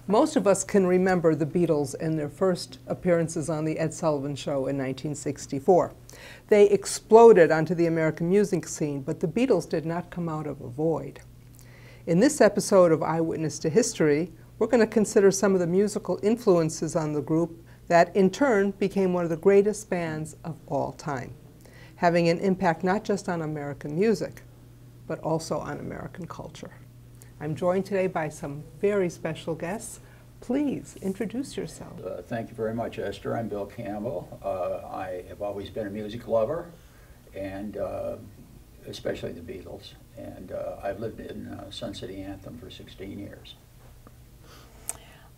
Most of us can remember the Beatles and their first appearances on The Ed Sullivan Show in 1964. They exploded onto the American music scene, but the Beatles did not come out of a void. In this episode of Eyewitness to History, we're going to consider some of the musical influences on the group that, in turn, became one of the greatest bands of all time, having an impact not just on American music, but also on American culture. I'm joined today by some very special guests. Please introduce yourself. Thank you very much, Esther. I'm Bill Campbell. I have always been a music lover, and especially the Beatles. And I've lived in Sun City Anthem for 16 years.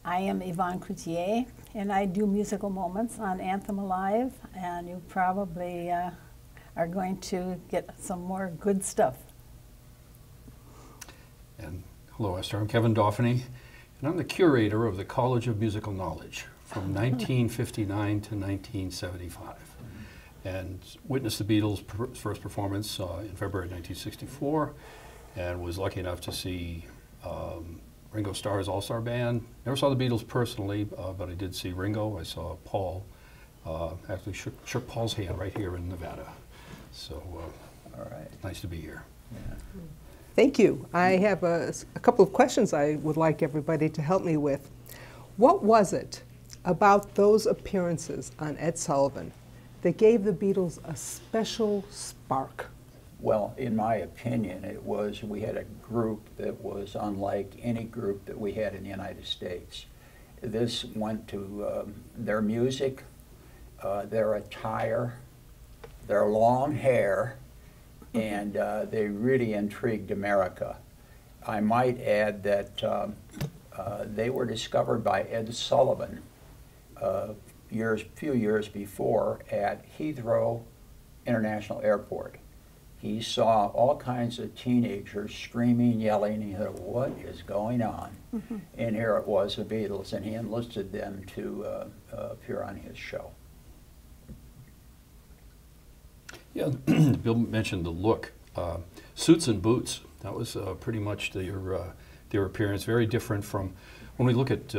I am Yvonne Cloutier, and I do musical moments on Anthem Alive, and you probably are going to get some more good stuff. And hello, Esther. I'm Kevin Dauphiny, and I'm the curator of the College of Musical Knowledge from 1959 to 1975. And witnessed the Beatles' first performance in February 1964, and was lucky enough to see Ringo Starr's All-Star Band. Never saw the Beatles personally, but I did see Ringo. I saw Paul. Actually shook Paul's hand right here in Nevada. So, all right. Nice to be here. Yeah. Thank you. I have a couple of questions I would like everybody to help me with. What was it about those appearances on Ed Sullivan that gave the Beatles a special spark? Well, in my opinion, it was we had a group that was unlike any group that we had in the United States. This went to their music, their attire, their long hair, and they really intrigued America. I might add that they were discovered by Ed Sullivan few years before at Heathrow International Airport. He saw all kinds of teenagers screaming, yelling. He thought, what is going on? Mm-hmm. And here it was, the Beatles, and he enlisted them to appear on his show. Yeah, Bill mentioned the look. Suits and boots, that was pretty much their appearance, very different from when we look at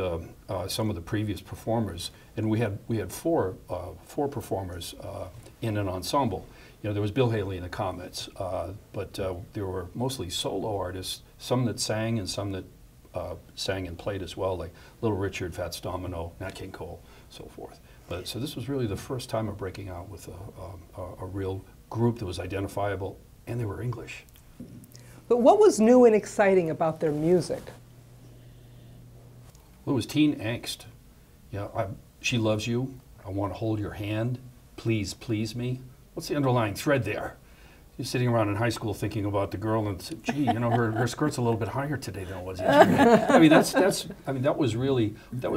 some of the previous performers. And we had four performers in an ensemble. You know, there was Bill Haley and the Comets, but there were mostly solo artists, some that sang and some that sang and played as well, like Little Richard, Fats Domino, Nat King Cole, so forth. But so this was really the first time of breaking out with a real group that was identifiable, and they were English. But what was new and exciting about their music? Well, it was teen angst. You know, she loves you. I want to hold your hand. Please, please me. What's the underlying thread there? You're sitting around in high school thinking about the girl and say, gee, you know, her skirt's a little bit higher today than it was yesterday. I mean, that was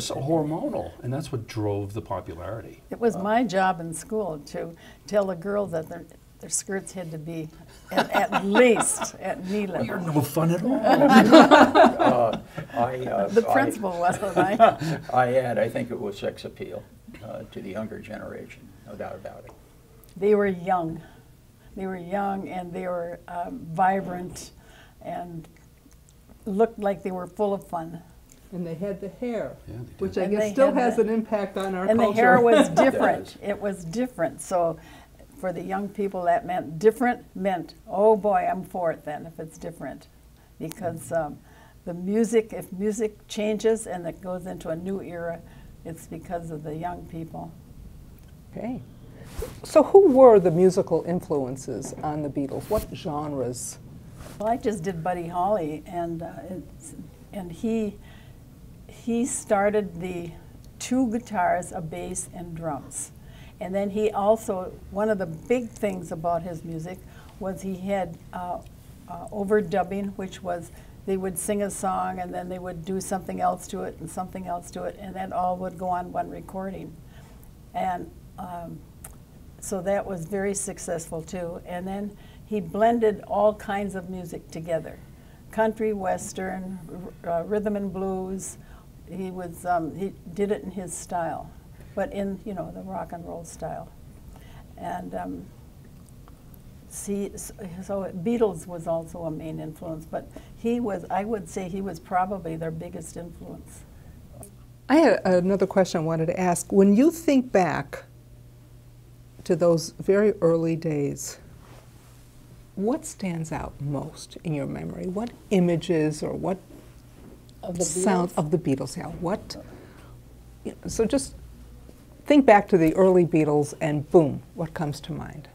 so hormonal, and that's what drove the popularity. It was my job in school to tell the girls that their skirts had to be at least at knee level. You're no fun at all. The principal wasn't I think it was sex appeal to the younger generation, no doubt about it. They were young. They were young, and they were vibrant and looked like they were full of fun. And they had the hair, yeah, which I guess still has an impact on our culture. And the hair was different. It was different. So for the young people, that meant different meant, oh boy, I'm for it then if it's different. Because the music, if music changes and it goes into a new era, it's because of the young people. Okay. So who were the musical influences on the Beatles? What genres? Well, I just did Buddy Holly, and he started the two guitars, a bass, and drums. And then he also, one of the big things about his music was he had overdubbing, which was they would sing a song and then they would do something else to it and something else to it, and that all would go on one recording. And so that was very successful too. And then he blended all kinds of music together. Country, Western, rhythm and blues. He did it in his style, but in, you know, the rock and roll style. And so Beatles was also a main influence, but he was, I would say he was probably their biggest influence. I had another question I wanted to ask. When you think back to those very early days, what stands out most in your memory? What images or what Of the sound Beatles? of the Beatles? Yeah, what? So just think back to the early Beatles, and boom, what comes to mind?